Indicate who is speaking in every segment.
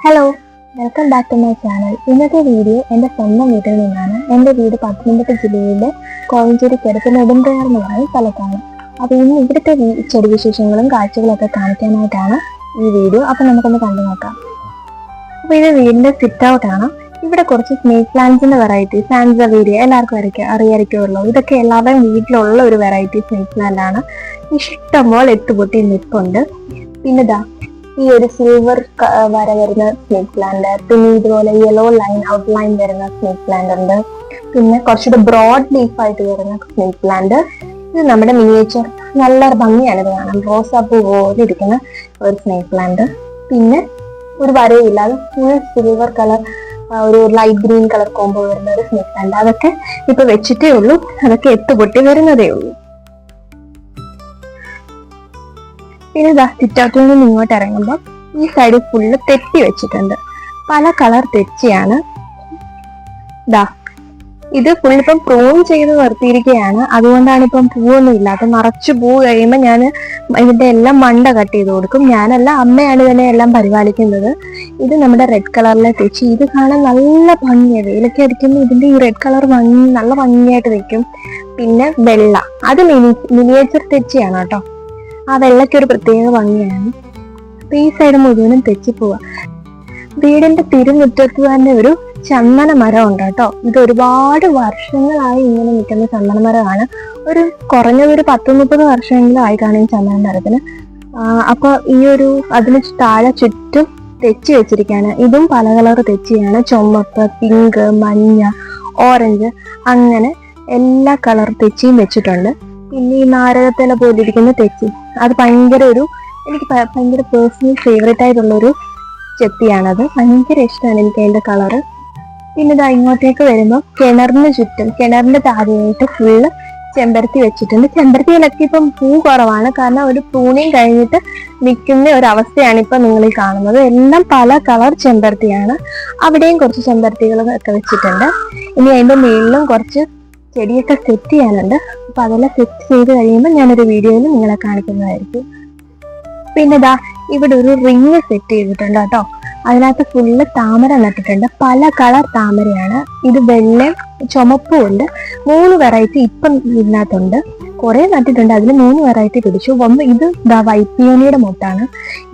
Speaker 1: Hello, welcome back to my channel. ഇന്നത്തെ video എൻ്റെ സ്വന്തം വീട്ടിൽ നിന്നാണ്. എൻ്റെ വീട് പത്തനംതിട്ട ജില്ലയിലെ കോഴഞ്ചേരിക്കടുത്ത് നെടുമ്പ്രയാർ എന്ന് പറയുന്ന സ്ഥലത്താണ്. അപ്പോൾ ഇന്ന് ഇവിടുത്തെ ചെടി വിശേഷങ്ങളും കാഴ്ചകളൊക്കെ കാണിക്കാനായിട്ടാണ് ഈ വീഡിയോ. അപ്പോൾ നമുക്കൊന്ന് കണ്ടു നോക്കാം. അപ്പോൾ ഇത് വീടിൻ്റെ സിറ്റ് ഔട്ടാണ്. ഇവിടെ കുറച്ച് സ്നേക്ക് പ്ലാന്റ്സിന്റെ വെറൈറ്റി, സാൻസവീരിയ എല്ലാവർക്കും അറിയായിരിക്കുമല്ലോ. ഇതൊക്കെ എല്ലാവരുടെയും വീട്ടിലുള്ള ഒരു വെറൈറ്റി സ്നേക്ക് പ്ലാന്റ് ആണ്. ഇഷ്ടംപോലെ എത്തുപൊട്ടി നിൽപ്പുണ്ട്. പിന്നെ ഈ ഒരു സിൽവർ വര വരുന്ന സ്നേക്ക് പ്ലാന്റ്, പിന്നെ ഇതുപോലെ യെല്ലോ ലൈൻ ഔട്ട്ലൈൻ വരുന്ന സ്നേക്ക് പ്ലാന്റ് ഉണ്ട്. പിന്നെ കുറച്ചുകൂടെ ബ്രോഡ് ലീഫ് ആയിട്ട് വരുന്ന സ്നേക്ക് പ്ലാന്റ്. ഇത് നമ്മുടെ മിനിയേച്ചർ, നല്ല ഭംഗിയാണ് ഇത് കാണാൻ, റോസാപ്പൂ പോലെ ഇരിക്കുന്ന ഒരു സ്നേക്ക് പ്ലാന്റ്. പിന്നെ ഒരു വരയില്ലാതെ ഫുൾ സിൽവർ കളർ, ഒരു ലൈറ്റ് ഗ്രീൻ കളർ കോംബോ വരുന്ന ഒരു സ്നേക്ക് പ്ലാന്റ്. അതൊക്കെ ഇപ്പൊ വെച്ചിട്ടേ ഉള്ളൂ, അതൊക്കെ എത്തുപൊട്ടി വരുന്നതേ ഉള്ളൂ. പിന്നെ സിറ്റ് ഔട്ടിൽ നിന്ന് ഇങ്ങോട്ട് ഇറങ്ങുമ്പോൾ ഈ സൈഡ് ഫുള്ള് തെറ്റി വെച്ചിട്ടുണ്ട്. പല കളർ തെച്ചിയാണ്. ഇത് ഫുള്ളിപ്പം പ്രൂൺ ചെയ്ത് നിർത്തിയിരിക്കുകയാണ്. അതുകൊണ്ടാണ് ഇപ്പം പൂവൊന്നും ഇല്ലാത്ത. നിറച്ച് പൂ കഴിയുമ്പോൾ ഞാൻ ഇതിന്റെ എല്ലാം മണ്ട കട്ട് ചെയ്ത് കൊടുക്കും. ഞാനല്ല, അമ്മയാണ് ഇതിനെ എല്ലാം പരിപാലിക്കുന്നത്. ഇത് നമ്മുടെ റെഡ് കളറിലെ തെച്ചി. ഇത് കാണാൻ നല്ല ഭംഗിയാണ്. വെയിലൊക്കെ അടിക്കുമ്പോൾ ഇതിന്റെ ഈ റെഡ് കളർ നല്ല ഭംഗിയായിട്ട് നിൽക്കും. പിന്നെ വെള്ള, അത് മിനിയേച്ചർ തെച്ചിയാണ് കേട്ടോ. ആ വെള്ളയ്ക്ക് ഒരു പ്രത്യേക ഭംഗിയാണ്. അപ്പൊ ഈ സൈഡ് മുഴുവനും തെച്ചിപ്പോവാ. വീടിന്റെ തിരുമുറ്റത്ത് തന്നെ ഒരു ചന്ദന മരം ഉണ്ട് കേട്ടോ. ഇത് ഒരുപാട് വർഷങ്ങളായി ഇങ്ങനെ നിൽക്കുന്ന ചന്ദന മരമാണ്. കുറഞ്ഞതൊരു 10-30 വർഷമെങ്കിലും ആയി കാണും ചന്ദന മരത്തിന്. അപ്പൊ ഈ ഒരു അതിന് താഴെ ചുറ്റും തെച്ചി വെച്ചിരിക്കുകയാണ്. ഇതും പല കളർ തെച്ചിയാണ്. ചുമപ്പ്, പിങ്ക്, മഞ്ഞ, ഓറഞ്ച്, അങ്ങനെ എല്ലാ കളർ തെച്ചിയും വെച്ചിട്ടുണ്ട്. പിന്നെ ഈ നാരകത്തില പോലിരിക്കുന്ന തെച്ചി, അത് എനിക്ക് ഭയങ്കര പേഴ്സണൽ ഫേവറേറ്റ് ആയിട്ടുള്ളൊരു ചെത്തിയാണത്. ഭയങ്കര ഇഷ്ടമാണ് എനിക്ക് അതിന്റെ കളറ്. പിന്നെ ഇങ്ങോട്ടേക്ക് വരുമ്പോൾ കിണറിന് ചുറ്റും, കിണറിന്റെ താഴെയായിട്ട് ഫുള്ള് ചെമ്പരത്തി വെച്ചിട്ടുണ്ട്. ചെമ്പരത്തിയിലൊക്കെ ഇപ്പം പൂ കുറവാണ്, കാരണം ഒരു പ്രൂണിങ് കഴിഞ്ഞിട്ട് നിൽക്കുന്ന ഒരു അവസ്ഥയാണ് ഇപ്പൊ നിങ്ങൾ ഈ കാണുന്നത്. എല്ലാം പല കളർ ചെമ്പരത്തിയാണ്. അവിടെയും കുറച്ച് ചെമ്പരത്തികളൊക്കെ വെച്ചിട്ടുണ്ട്. ഇനി അതിന്റെ മുകളിലും കുറച്ച് ചെടിയൊക്കെ സെറ്റ് ചെയ്യാനുണ്ട്. അപ്പൊ അതെല്ലാം സെറ്റ് ചെയ്ത് കഴിയുമ്പോൾ ഞാനൊരു വീഡിയോയിൽ നിങ്ങളെ കാണിക്കുന്നതായിരിക്കും. പിന്നെ ഇവിടെ ഒരു റിങ് സെറ്റ് ചെയ്തിട്ടുണ്ട് കേട്ടോ. അതിനകത്ത് ഫുള്ള് താമര നട്ടിട്ടുണ്ട്. പല കളർ താമരയാണ്. ഇത് വെള്ളയും ചുമപ്പും ഉണ്ട്. 3 വെറൈറ്റി ഇപ്പം ഇതിനകത്തുണ്ട്. കുറെ നട്ടിട്ടുണ്ട്, അതിൽ 3 വെറൈറ്റി പിടിച്ചു. ഇത് വൈറ്റ് പിയോണിയുടെ മൊട്ടാണ്.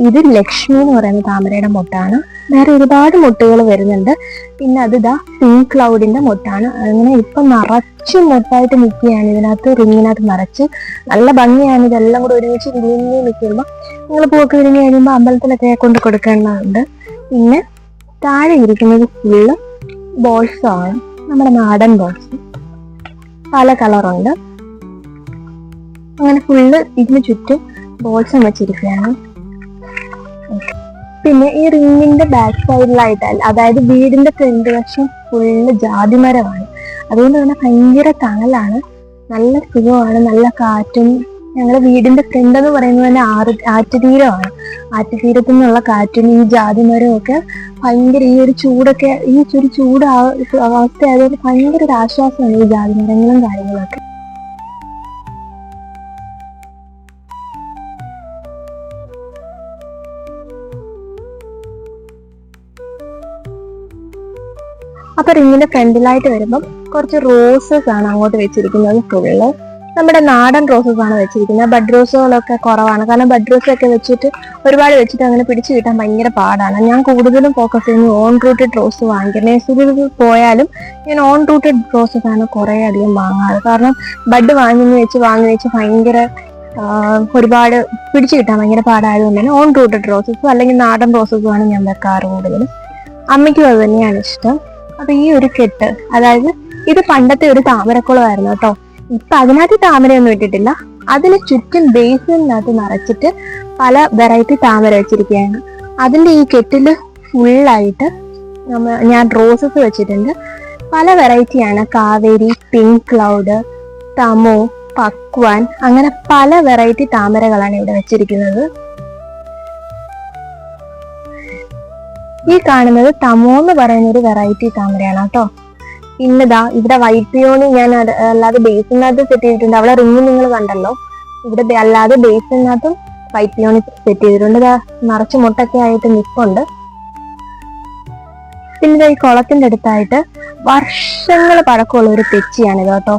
Speaker 1: ഇത് ലക്ഷ്മി എന്ന് പറയുന്ന താമരയുടെ മൊട്ടാണ്. വേറെ ഒരുപാട് മൊട്ടുകൾ വരുന്നുണ്ട്. പിന്നെ അത് പിങ്ക് ക്ലൗഡിന്റെ മൊട്ടാണ്. അങ്ങനെ ഇപ്പം നിറച്ച് മൊട്ടായിട്ട് നിൽക്കുകയാണ് ഇതിനകത്ത്, റിങ്ങിനകത്ത് നിറച്ച്. നല്ല ഭംഗിയാണ്. ഇതെല്ലാം കൂടെ ഒരുമിച്ച് വിരിഞ്ഞ് നിൽക്കുമ്പോൾ നിങ്ങൾ പൂക്ക് വിരിഞ്ഞ് കഴിയുമ്പോൾ അമ്പലത്തിലൊക്കെ കൊണ്ട് കൊടുക്കേണ്ടതുണ്ട്. പിന്നെ താഴെ ഇരിക്കുന്നത് ഫുള്ള് ബോൾസ് ആണ്, നമ്മുടെ നാടൻ ബോൾസ്. പല കളറുണ്ട്. അങ്ങനെ ഫുള്ള് ഇതിന് ചുറ്റും ബോൾസും വെച്ചിരിക്കുകയാണ്. പിന്നെ ഈ റിങ്ങിന്റെ ബാക്ക് സൈഡിലായിട്ട്, അതായത് വീടിന്റെ ഫ്രണ്ട് വശം ഫുള്ള് ജാതിമരമാണ്. അതുകൊണ്ട് തന്നെ ഭയങ്കര തണലാണ്, നല്ല സുഖമാണ്, നല്ല കാറ്റും. ഞങ്ങളുടെ വീടിന്റെ ഫ്രണ്ട് എന്ന് പറയുന്നത് തന്നെ ആറ്റുതീരമാണ്. ആറ്റുതീരത്തു നിന്നുള്ള കാറ്റും ഈ ജാതിമരവും ഒക്കെ ഭയങ്കര, ഈ ഒരു ചൂടൊക്കെ, ഈ ഒരു ചൂട് അവസ്ഥ ആയതുകൊണ്ട് ഭയങ്കര ഒരു ആശ്വാസമാണ് ഈ ജാതിമരങ്ങളും കാര്യങ്ങളൊക്കെ. അപ്പൊ റിങ്ങിന്റെ ഫ്രണ്ടിലായിട്ട് വരുമ്പം കുറച്ച് റോസസ് ആണ് അങ്ങോട്ട് വെച്ചിരിക്കുന്നത്. ഫുള്ള് നമ്മുടെ നാടൻ റോസസ് ആണ് വെച്ചിരിക്കുന്നത്. ബഡ് റോസുകളൊക്കെ കുറവാണ്, കാരണം ബഡ് റോസ് ഒക്കെ ഒരുപാട് വെച്ചിട്ട് അങ്ങനെ പിടിച്ചു കിട്ടാൻ ഭയങ്കര പാടാണ്. ഞാൻ കൂടുതലും ഫോക്കസ് ചെയ്യുന്നത് ഓൺ റൂട്ടഡ് റോസ് വാങ്ങിക്കുന്നത്. നഴ്സറിയിൽ പോയാലും ഞാൻ ഓൺ റൂട്ടഡ് റോസസ് ആണ് കുറെ അധികം വാങ്ങാറ്. കാരണം ബഡ് വാങ്ങി വെച്ച് ഭയങ്കര ഒരുപാട് പിടിച്ചു കിട്ടാൻ ഭയങ്കര പാടായതുകൊണ്ട് തന്നെ ഓൺ റൂട്ടഡ് റോസസും അല്ലെങ്കിൽ നാടൻ റോസസും ആണ് ഞാൻ വെക്കാറ് കൂടുതലും. അമ്മയ്ക്കും അത് തന്നെയാണ് ഇഷ്ടം. അപ്പൊ ഈ ഒരു കെട്ട്, അതായത് ഇത് പണ്ടത്തെ ഒരു താമരക്കുളമായിരുന്നു കേട്ടോ. ഇപ്പൊ അതിനകത്ത് താമരയൊന്നും ഇട്ടിട്ടില്ല. അതിന് ചുറ്റും ബേസിനകത്ത് നിറച്ചിട്ട് പല വെറൈറ്റി താമര വെച്ചിരിക്കുകയാണ്. അതിന്റെ ഈ കെട്ടില് ഫുള്ളായിട്ട് ഞാൻ റോസസ് വെച്ചിട്ടുണ്ട്. പല വെറൈറ്റിയാണ്. കാവേരി, പിങ്ക് ക്ലൗഡ്, തമോ, പക്വാൻ, അങ്ങനെ പല വെറൈറ്റി താമരകളാണ് ഇവിടെ വെച്ചിരിക്കുന്നത്. ഈ കാണുന്നത് തമോ എന്ന് പറയുന്ന ഒരു വെറൈറ്റി താമരയാണ് കേട്ടോ. പിന്നെ ഇവിടെ വൈറ്റ് പിയോണി ഞാൻ അല്ലാതെ ബേസിനകത്ത് സെറ്റ് ചെയ്തിട്ടുണ്ട്. അവിടെ റിങ് നിങ്ങൾ കണ്ടല്ലോ. ഇവിടെ അല്ലാതെ ബേസിനകത്തും വൈറ്റ് പിയോണി സെറ്റ് ചെയ്തിട്ടുണ്ട്. നിറച്ച് മുട്ടൊക്കെ ആയിട്ട് നിൽപ്പുണ്ട്. പിന്നെ ഈ കുളത്തിന്റെ അടുത്തായിട്ട് വർഷങ്ങൾ പഴക്കമുള്ള ഒരു തെച്ചിയാണിത് കേട്ടോ.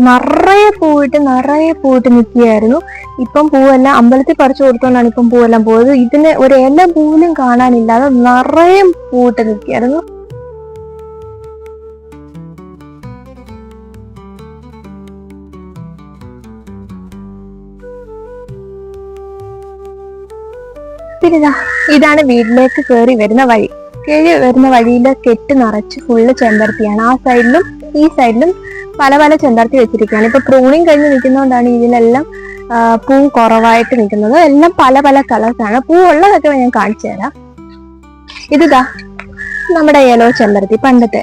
Speaker 1: നിറയെ പൂവിട്ട് നിൽക്കുകയായിരുന്നു. ഇപ്പം പൂവെല്ലാം അമ്പലത്തിൽ പറിച്ചു കൊടുത്തോണ്ടാണ് ഇപ്പം പൂവെല്ലാം പോയത്. ഇതിന് ഒരു ഇല പോലും കാണാനില്ലാതെ നിറയെ പൂവിട്ട് നിൽക്കുകയായിരുന്നു. പിന്നെ ഇതാണ് വീട്ടിലേക്ക് കയറി വരുന്ന വഴി. വഴിയിൽ കെട്ട് നിറച്ച് ഫുള്ള് ചെമ്പരത്തിയാണ്. ആ സൈഡിലും ഈ സൈഡിലും പല പല ചെമ്പരത്തി വെച്ചിരിക്കുകയാണ്. ഇപ്പൊ പ്രൂണിങ് കഴിഞ്ഞ് നിൽക്കുന്നതുകൊണ്ടാണ് ഇതിലെല്ലാം പൂ കുറവായിട്ട് നിൽക്കുന്നത്. എല്ലാം പല പല കളേഴ്സാണ്. പൂ ഉള്ളതൊക്കെ ഞാൻ കാണിച്ചു തരാം. ഇതാ നമ്മുടെ യെല്ലോ ചെമ്പരത്തി, പണ്ടത്തെ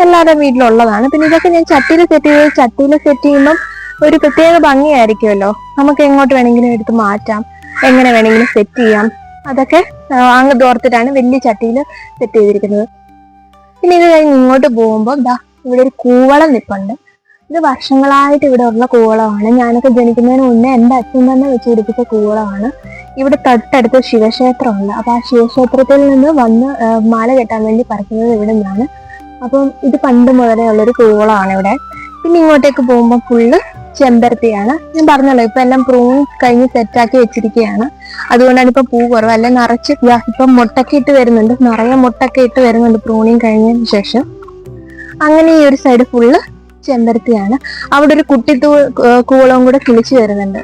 Speaker 1: എല്ലാവരുടെ വീട്ടിലുള്ളതാണ്. പിന്നെ ഇതൊക്കെ ഞാൻ ചട്ടിയിൽ സെറ്റ് ചെയ്യുമ്പം ഒരു പ്രത്യേക ഭംഗിയായിരിക്കുമല്ലോ. നമുക്ക് എങ്ങോട്ട് വേണമെങ്കിലും എടുത്ത് മാറ്റാം, എങ്ങനെ വേണമെങ്കിലും സെറ്റ് ചെയ്യാം. അതൊക്കെ അങ്ങ് തോർത്തിട്ടാണ് വലിയ ചട്ടിയിൽ സെറ്റ് ചെയ്തിരിക്കുന്നത്. പിന്നെ ഇത് കഴിഞ്ഞ് ഇങ്ങോട്ട് പോകുമ്പോൾ ഇവിടെ ഒരു കൂവളം നിൽപ്പുണ്ട്. ഇത് വർഷങ്ങളായിട്ട് ഇവിടെ ഉള്ള കൂവളമാണ്. ഞാനൊക്കെ ജനിക്കുന്നതിന് മുന്നേ എൻ്റെ അച്ഛൻ തന്നെ വെച്ച് പിടിപ്പിച്ച കൂവളമാണ്. ഇവിടെ തൊട്ടടുത്ത് ശിവക്ഷേത്രമുണ്ട്. അപ്പൊ ആ ശിവക്ഷേത്രത്തിൽ നിന്ന് വന്ന് മാല കെട്ടാൻ വേണ്ടി പറിക്കുന്നത് ഇവിടെ നിന്നാണ്. അപ്പം ഇത് പണ്ട് മുതലേ ഉള്ളൊരു കൂവളമാണ് ഇവിടെ. പിന്നെ ഇങ്ങോട്ടേക്ക് പോകുമ്പോൾ ഫുള്ള് ചെമ്പരത്തിയാണ്. ഞാൻ പറഞ്ഞല്ലോ ഇപ്പൊ എല്ലാം പ്രൂൺ കഴിഞ്ഞ് സെറ്റാക്കി വെച്ചിരിക്കുകയാണ്. അതുകൊണ്ടാണ് ഇപ്പൊ പൂ കുറവ്. അല്ലെ നിറച്ച് ഇപ്പം മുട്ടൊക്കെ ഇട്ട് വരുന്നുണ്ട്, നിറയെ മുട്ടൊക്കെ ഇട്ട് വരുന്നുണ്ട് പ്രൂണിങ് കഴിഞ്ഞതിന് ശേഷം. അങ്ങനെ ഈ ഒരു സൈഡ് ഫുള്ള് ചെമ്പരത്തിയാണ്. അവിടെ ഒരു കുട്ടി കൂവളവും കൂടെ കിളിച്ചു വരുന്നുണ്ട്.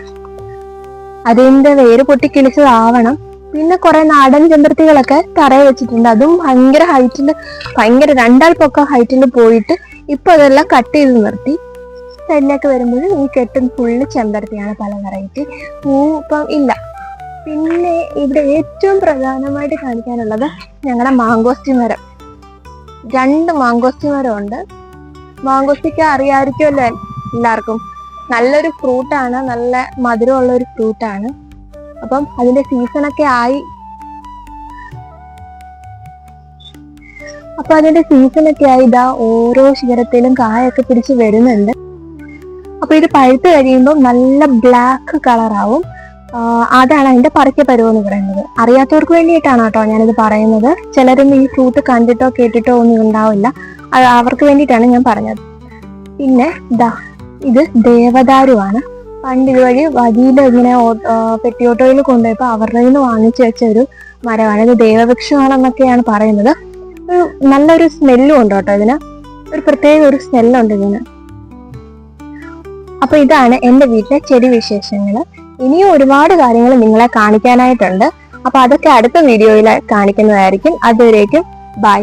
Speaker 1: അതിന്റെ വേര് പൊട്ടി കിളിച്ചതാവണം. പിന്നെ കുറെ നാടൻ ചെമ്പരത്തികളൊക്കെ തറയെ വെച്ചിട്ടുണ്ട്. അതും ഭയങ്കര 2 ആൾ പൊക്കം ഹൈറ്റിൽ പോയിട്ട് ഇപ്പൊ അതെല്ലാം കട്ട് ചെയ്ത് നിർത്തി. സൈഡിലേക്ക് വരുമ്പോൾ ഈ കെട്ടും ഫുള്ള് ചെമ്പരത്തിയാണ്, പല വെറൈറ്റി. പൂ ഇപ്പം ഇല്ല. പിന്നെ ഇവിടെ ഏറ്റവും പ്രധാനമായിട്ട് കാണിക്കാനുള്ളത് ഞങ്ങളുടെ മാങ്കോസ്റ്റി മരം. 2 മാങ്കോസ്റ്റി മരം ഉണ്ട്. മാങ്കോസ്റ്റിക്ക അറിയാമായിരിക്കുമല്ലോ എല്ലാവർക്കും. നല്ലൊരു ഫ്രൂട്ടാണ്, നല്ല മധുരമുള്ള ഒരു ഫ്രൂട്ടാണ്. അപ്പം അതിന്റെ സീസണൊക്കെ ആയി. ഇതാ ഓരോ ശിഖരത്തിലും കായൊക്കെ പിടിച്ച് വരുന്നുണ്ട്. അപ്പൊ ഇത് പഴുത്ത് കഴിയുമ്പോൾ നല്ല ബ്ലാക്ക് കളറാവും. അതാണ് അതിന്റെ പറിക്ക പരുവം എന്ന് പറയുന്നത്. അറിയാത്തവർക്ക് വേണ്ടിയിട്ടാണ് കേട്ടോ ഞാനിത് പറയുന്നത്. ചിലരൊന്നും ഈ ഫ്രൂട്ട് കണ്ടിട്ടോ കേട്ടിട്ടോ ഒന്നും ഉണ്ടാവില്ല. അവർക്ക് വേണ്ടിയിട്ടാണ് ഞാൻ പറഞ്ഞത്. പിന്നെ ഇത് ദേവദാരുവാണ്. പണ്ട് ഇതുവഴി വഴിയിൽ ഇങ്ങനെ പെട്ടിയോട്ടോയിൽ കൊണ്ടുപോയപ്പോൾ അവരുടെ നിന്ന് വാങ്ങിച്ചു വെച്ച ഒരു മരമാണ്. ഇത് ദേവവൃക്ഷമാണെന്നൊക്കെയാണ് പറയുന്നത്. ഒരു നല്ലൊരു സ്മെല്ലും ഉണ്ട് കേട്ടോ ഇതിന്. ഒരു പ്രത്യേക ഒരു സ്മെല്ലുണ്ട് ഇതിന്. അപ്പൊ ഇതാണ് എൻ്റെ വീട്ടിലെ ചെടി വിശേഷങ്ങൾ. ഇനിയും ഒരുപാട് കാര്യങ്ങൾ നിങ്ങളെ കാണിക്കാനായിട്ടുണ്ട്. അപ്പൊ അതൊക്കെ അടുത്ത വീഡിയോയിൽ കാണിക്കുന്നതായിരിക്കും. അതുവരേക്കും ബൈ.